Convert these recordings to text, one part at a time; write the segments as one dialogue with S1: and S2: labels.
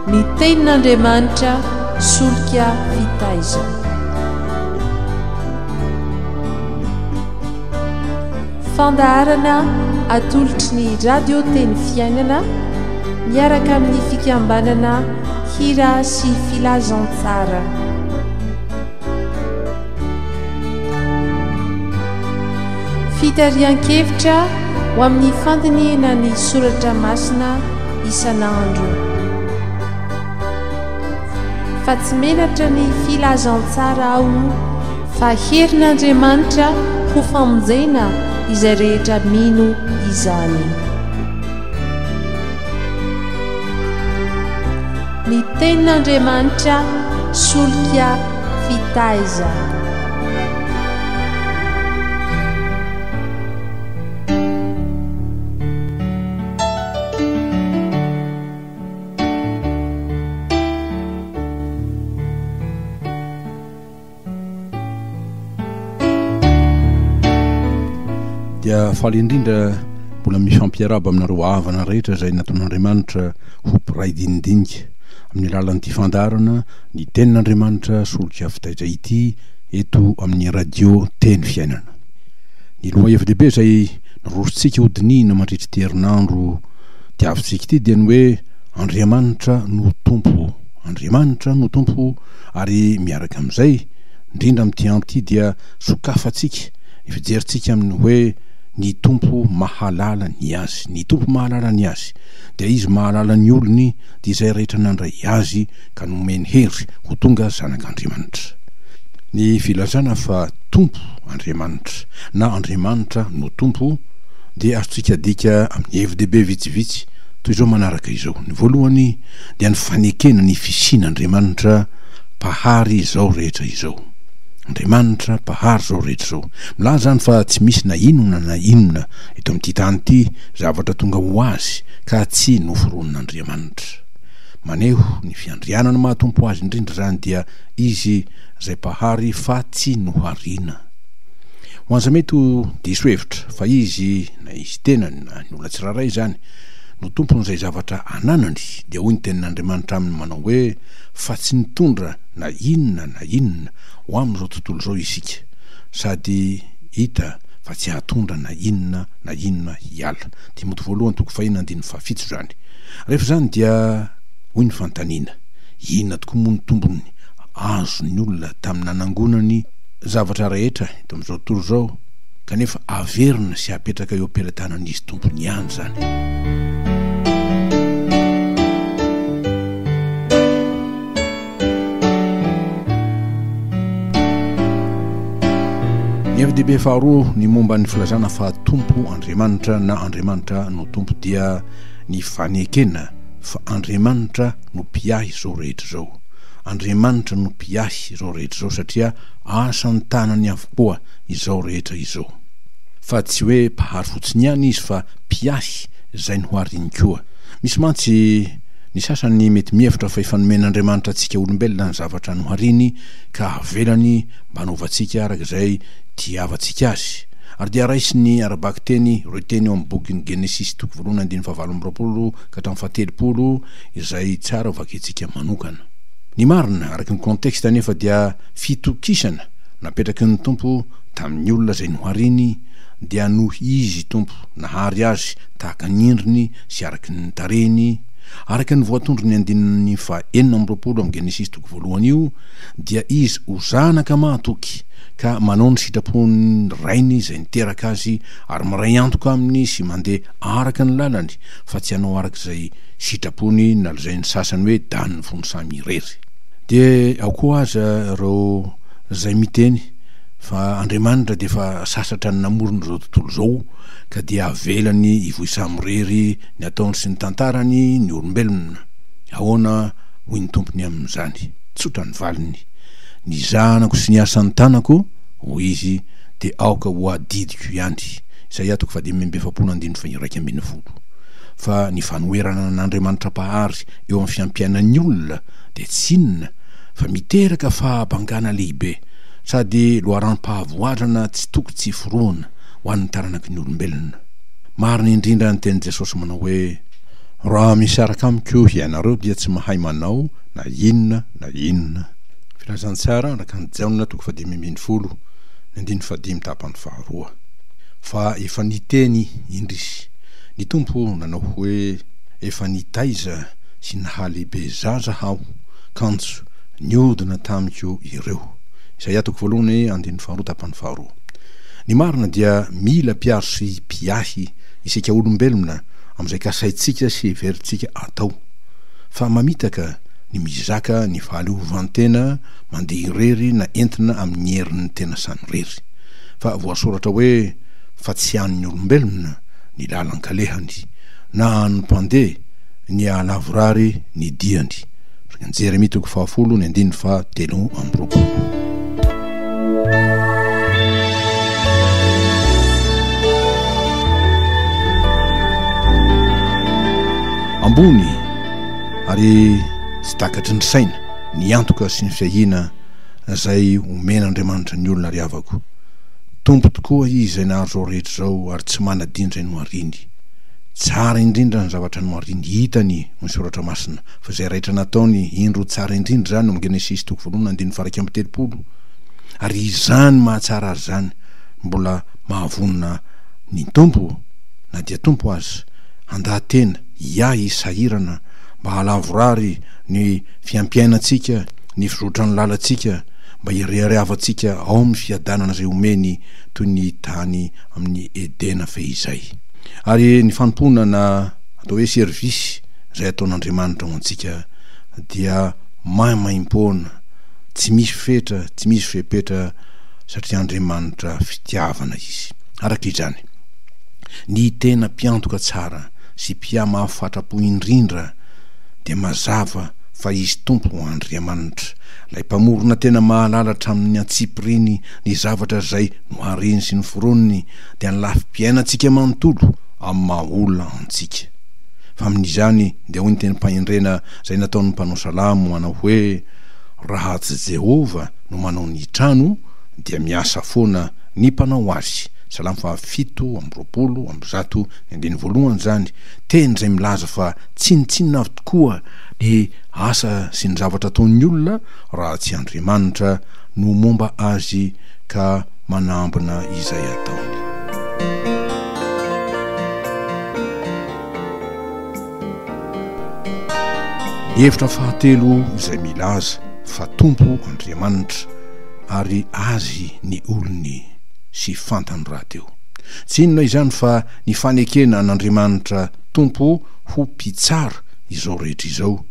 S1: ny tenin'andriamanitra solika vitaiza. Fandaharana atolotry ny radio teny fiainana miaraka amin'ny fikambanana hira sy filazantsara. Fitarian-kevitra ho amin'ny fandiniana ny soratra masina isan'andro. Fa tsy menatra ny filazantsara ao fa herin'Andriamanitra ho famonjena izay rehetra mino izany. Ny tenin'Andriamanitra solika vitaiza.
S2: Dia faly indrindra mbola mifampiaraba aminareo havana rehetra izay nataon'Andriamanitra ho mpiray dinidinika amin'ny alalan'ity fandarana ny tenin'Andriamanitra solika vitaiza ity eto amin'ny radio teny fiainana. Ny loha hevi-dehibe izay narositsika ho dinihina mandritra ty herinandro tiavintsika ity dia ny hoe Andriamanitra no tompo, Andriamanitra no tompo, ary miaraka amin'izay indrindra amin'ity andro ity dia sokafantsika ifijerintsika amin'ny hoe ny tompo mahalala ny azy, ny tompo mahalala ny azy, dia izy mahalala ny olony dia izay rehetra nandray azy ka nomeny hery ho tonga zanak'Andriamanitra. Ny filazana fa tompo Andriamanitra na Andriamanitra no tompo dia azontsika dika amin'ny hevi-dehibe vitsivitsy toy izao manaraka izao. Ny voalohany dia ny fanekena ny fisian'Andriamanitra pahary izao rehetra izao. Andriamanitra pahary zao rehetra zao. Milaza zany fa tsy misy na inona eto amin'ity tany ity zavatra tonga ho azy ka tsy noforon'Andriamanitra. Maneho ny fiandrianana mahatompo azy indrindra zany dia izy zay pahary fa tsy nohariana. Ho anza mety ho diso hevitra fa izy na izy tena na ny olona tsiraray zany no tompon'izay zavatra ananany, dia hoy ny tenin'Andriamanitra aminy manao hoe fa tsy nitondra na inona ho amin'izao tontolo izao isika, sady hita fa tsy hatondra na inona hiala. Timoty voalohany toko 4:7 zany. Rehefa zany dia hoy ny fantaniana, inona tokoa moa ny tombony azo ny olona tamin'ny nanangonany zavatra rehetra eto amin'izao tontolo izao, kanefa averina sy apetraka eo am-pelantanan'izy tompony ihany zany. Ny hevi-dehibe faharoa ny momba ny filazana fa tompo Andriamanitra na Andriamanitra no tompo dia ny fanekena fa Andriamanitra no mpiahy izao rehetra izao. Andriamanitra no mpiahy izao rehetra izao satria asan'ny tanany avokoa izao rehetra izao. Fa tsy hoe pahary fotsiny ihany izy fa mpiahy izay no hoariny koa. Misy mantsy ny sasany mety mihevitra fa efa nomen'Andriamanitra antsika olombelona ny zavatra nohariny ka avelany mba hanaovantsika arak'izay tiavantsika azy. Ary dia raisy ny arabaky teny ireo teny eo amin'ny bokyny Genesis 1:7 ka hatramin'ny 7 izay tsara vakentsika manokana. Ny marina araky ny konteksta nefa dia fitokisana napetraky ny tompo tamin'ny olona zay nohariny dia no izy tompo nahary azy tahaka ny endriny sy araky ny tareny, araky ny voatondro ny 9:20 amin'ny Genesis 1 io dia izy ho zanaka mahatoky ka manao ny sitrapony rainy izay niteraka azy ary miray antoka aminy sy mandeha araka ny lalany fa tsy hanao arak'izay sitrapony nalazay ny sasany hoe daniny fonosamy irery. Dia ao koa aza ireo zay miteny fa Andriamanitra dia fa sasatra ny namorony izao tontolo izao ka dia avelany ivoisamy rery ny ataony sy ny tantarany ny olombelona. Ahoana hoy ny tompony amin'izany? Tsotra ny valiny, ny zanako sy ny asan'ny tanako ho izy dia aoka ho adidiko ihany. Isaia 2:1 fa ny fanoerana n'Andriamanitra pahary eo amin'ny fiampiainan'ny olona dia tsy inona fa miteraka fahabangana lehibe sady loharam-pahavoarana tsy tokony tsy foroana ho an'ny taranaky ny olombelona. Marina indrindra ny teny Jesosy manao hoe raha misy araka amiko ianareo dia tsy mahay manao na inona na inona. Filazantsara araka ny jaonina 5:10 ny 5:5 fa efa niteny indrisy ny tompo nanao hoe efa nitaiza sy nahalehibe zaza haho kanjo niodina tamiko ireo. Isaia 1:2. Ny marina dia mila piaro sy piahy isika olombelona am'izay kasaitsika sy veritsika atao, fa mamitaka ny mizaka ny fahaleovantena mandeha irery na entina amin'ny herin'ny tena sanyrery, fa voasoratra hoe fa tsy an'ny olombelona ny lalan-kalehany na an'ny mpandeha ny alavorary ny diany. Jeremia 10:3. Ambony ary tsy takatry ny saina ny antoka sy ny fiahina zay omen'Andriamanitra ny olona riavako. Tompo tokoa izy zay nahary zao rehetra zao ary tsy manadindra ny mariny. Tsara indrindra ny zavatra ny mariny hitany ny soratra masina, fa zay rehetra nataony indro tsara indrindra zany no Genesis 1:30 ary izany mahatsara azy zany mbola mahavonina ny tompo na dia tompo azy andahatena iahy sahirana mba halavorary ny fiampiainantsika, ny fizotra ny lalantsika, mba hireharehavantsika ao amin'ny fiadanana zay omeny toy ny tany amin'ny Edena fehizay. Ary ny fanompoana na atao hoe servisy zay ataon'Andriamanitra ho antsika dia maimaimpona, tsy misy fetra, tsy misy fepetra, satria Andriamanitra fitiavana izy. Araka izany ny tena mpiantoka tsara sy mpia mahafatrapo indrindra dia mazava fa izy tompo Andriamanitra, lay mpamorona tena mahalalatra amin'ny antsipiriny ny zavatra zay nohariny sy ny foroniny dia ny lafim-piainantsika manontolo amin'ny mahaolona antsika. Fa amin'izany dia hoy ny teny mpahendrena zay nataon'ny mpanao salamo manao hoe raha tsy Jehova no manao ny trano dia miasa foana ny mpanao azy. Salamo 7:20 zany teny zay milaza fa tsinitsinina avy tokoa ny asa sy ny zavatra ataon'ny olona raha tsy Andriamanitra no momba azy ka manambina izay ataony. Hevitra fahatelo izay milaza fa tompo Andriamanitra ary azy ny olony sy fantany rahateo. Tsy inona izany fa ny fanekena an'Andriamanitra tompo ho mpitsara izao rehetra izao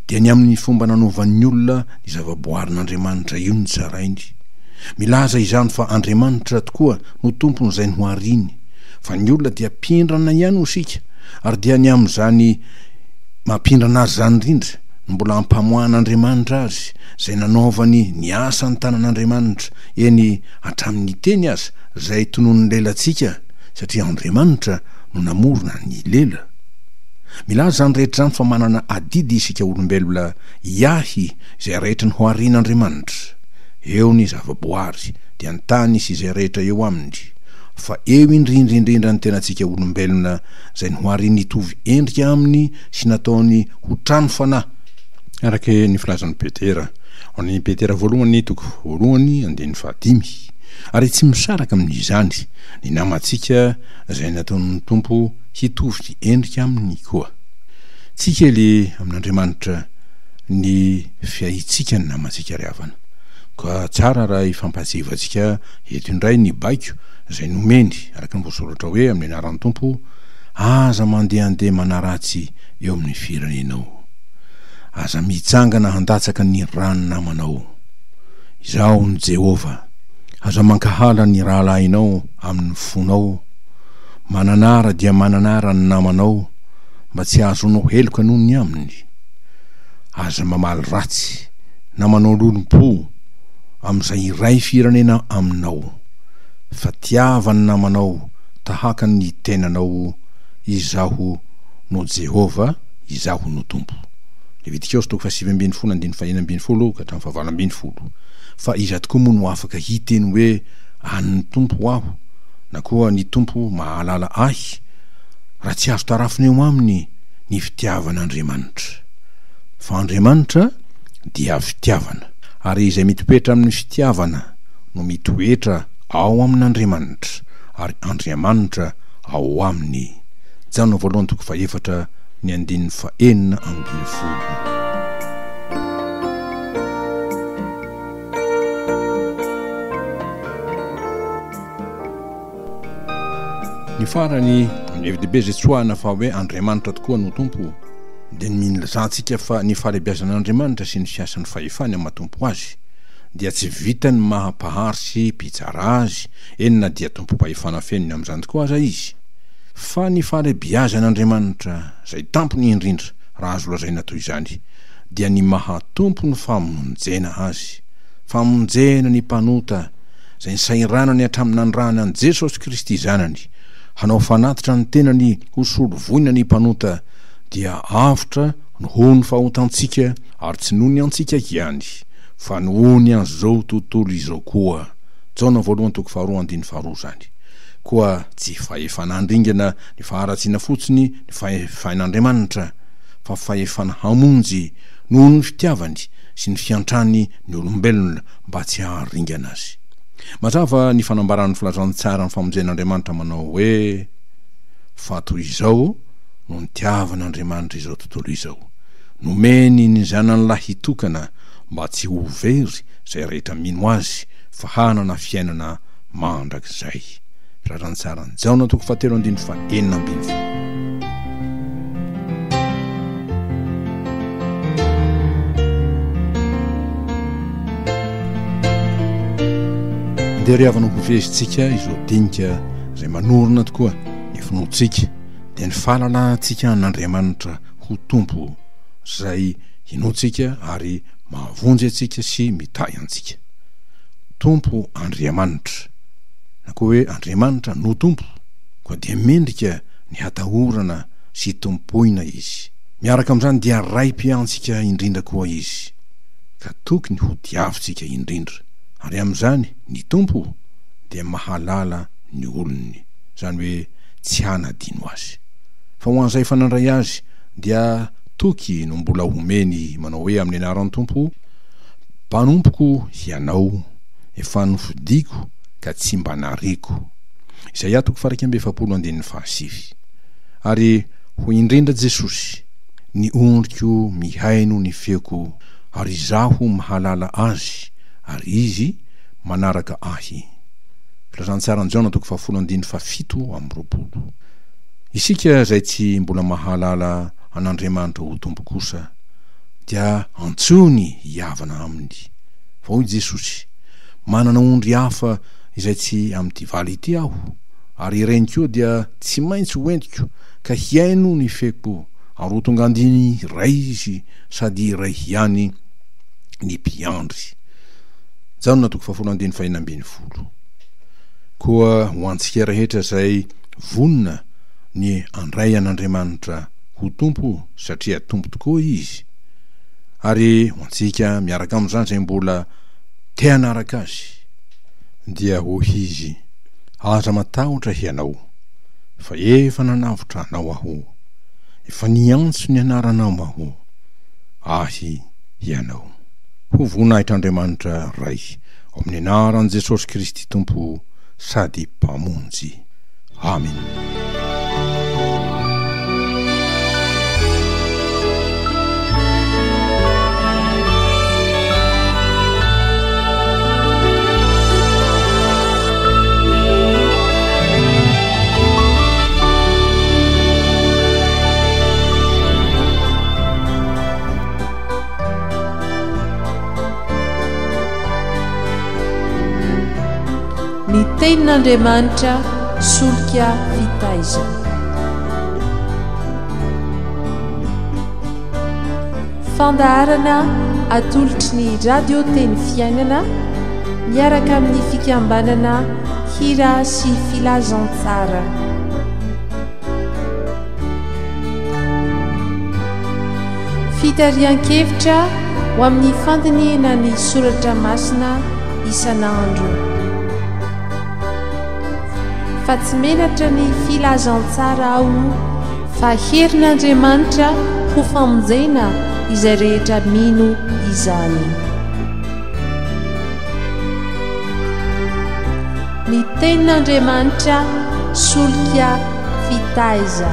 S2: dia ny amin'ny fomba nanaovan'ny olona ny zavaboarin'Andriamanitra io ny tsarainy. Milaza izany fa Andriamanitra tokoa no tompony zay nohariny, fa ny olona dia pindrana ihany osika, ary dia ny amin'izany mampindrana azy zany indrindra no mbola hampamohan'Andriamanitra azy zay nanaovany ny asa ny tanan'Andriamanitra eny hatramin'ny teny azy zay tonon'ny lelantsika, satria Andriamanitra no namorona ny lela. Milaza zany rehetra zany fa manana adidy isika olombelona iahy zay rehetra ny hoharian'Andriamanitra. Eo ny zavaboary dia ny tany sy izay rehetra eo aminy, fa eo indrindrindrindra ny tenantsika olombelona zay ny hohariany hitovy endrika aminy sy nataony ho trano fanahy. Araka ny filazan'ny Petera ny Petera 1:5 ary tsy misaraka amin'izany ny namantsika zay nataon'ny tompo hitovy endrika aminy koa. Tsy kely amin'Andriamanitra ny fiahintsika ny namantsika riavana, ka tsara raha ifampahatsivantsika eto indray ny baiko zay nomeny araka ny voasoratra hoe amin'ny anaran'ny tompo aza mandehandeha manaratsy eo amin'ny firenenao, aza mitsangana handatsaka ny rano namanao. Izao ny Jehova, aza mankahala ny rahalahinao amin'ny fonao, mananara dia mananara ny namanao mba tsy azonao heloka noho ny aminy. Aza mamaly ratsy na manao lolom-po amin'izay iray firenena aminao, fa tiavany namanao tahaka ny tenanao. Izaho no Jehova, izaho no tompo. Levitikos 7:20-20 fa iza tokoa moa no afaka hiteny hoe an'ny tompo aho, na koa ny tompo mahalala ahy, raha tsy azo tarafina eo aminy ny fitiavan'Andriamanitra. Fa Andriamanitra dia fitiavana, ary izay mitoetra amin'ny fitiavana no mitoetra ao amin'Andriamanitra, ary Andriamanitra ao aminy. Jaona voalohany toko faefatra ny andininy faenina ambin'ny folo. Ny farany ny evi-dehibe zay tsoahana fa hoe Andriamanitra tokoa no tompo, dia ny milazantsika fa ny fahalebiazan'Andriamanitra sy ny fiasan'ny fahefany amin'ny mahatompo azy dia tsy vitany mahapahary sy pitsara azy, enina dia tompo pahefana feniny amin'izany tokoa aza izy, fa ny fahalebiazan'Andriamanitra zay tampony indrindra raha azo lazaina toy izany dia ny mahatompo ny famonjena azy, famonjena ny mpanota zay nisairanany hatramin'andrana an Jesosy Kristy zanany hanao fanatitra ny tenany hosolo voina ny mpanota, dia avotra noho ny fahotantsika, ary tsy noho ny antsika ihany fa noho ny an'izao tontolo izao koa. Jaona voalohany toko faharoa andiny faharoa zany. Koa tsy fahefanandringana ny faharatsiana fotsiny ny fahefan'Andriamanitra, fa fahefana hamonjy noho ny fitiavany sy ny fiantrany ny olombelona mba tsy haharingana azy. Mazava ny fanambaran'ny filazantsara ny famonjen'Andriamanitra manao hoe fa toy izao no nitiavan'Andriamanitra izao tontolo izao, nomeny ny zanany lahy hitokana mba tsy ho very zay rehetra mino azy, fa hanana fiainana mandrakizay. Filazantsara ny Jaona toko fahatelo andiny faenina ambin'ny folo. Dia riavana kovezintsika izao dinika zay manorina tokoa ny finoantsika dia ny fahalalantsika n'Andriamanitra ho tompo zay hinoantsika ary mahavonjy antsika sy mitay antsika. Tompo Andriamanitra, na koa hoe Andriamanitra no tompo, koa dia mendrika ny hatahorana sy tompoina izy. Miaraka amin'izany dia raim-piantsika indrindra koa izy, ka tokony ho diavintsika indrindra. Ary amin'izany ny tompo dia mahalala ny olony, zany hoe tsy hanadino azy. Fa ho an'izay fanandray azy dia toky no mbola homeny manao hoe amin'ny anaran'ny tompo: mpanompoko ianao, efa nofidiko ka tsy mba nariko. Isaia toko faha 2:7. Ary ho indrindra Jesosy: ny ondriko mihaino ny feoko, ary izaho mahalala azy, ary izy manaraka ahy. Filazantsara ny Jaona toko 10:7. Isika zay tsy mbola mahalala an'Andriamanitra ho tompo kosa dia antsony hiavana aminy. Fa hoy Jesosy: manana ondry hafa izay tsy amin'ity valy ity aho, ary ireny koa dia tsy maintsy hoentiko ka hiaino ny feoko, ary ho tonga andiny iray izy sady iray ihany ny mpiandry. Jaona toko 10:4. Koa ho antsika rehetra zay vonina ny andray an'Andriamanitra ho tompo, satria tompo tokoa izy, ary ho antsika miaraka amin'izany zay mbola te hanaraka azy, dia ho izy: aza matahotra ianao, fa efa nanavotra anao aho, efa niantso ny anaranao aho, ahy ianao. Ho voninahitran'Andriamanitra ray ao amin'ny anaran'i Jesosy Kristy tompo sady mpamonjy. Amen.
S1: Ny tenin'Andriamanitra solika fitaizana. Fandaharana atolotry ny radio teny fiainana miaraka amin'ny fikambanana hira sy filazantsara. Fitarian-kevitra ho amin'ny fandiniana ny soratra masina isan'andro. Fa tsy menatra ny filazantsara ao fa herin'Andriamanitra ho famonjena izay rehetra mino izany. Ny tenin'Andriamanitra solika fitaiza.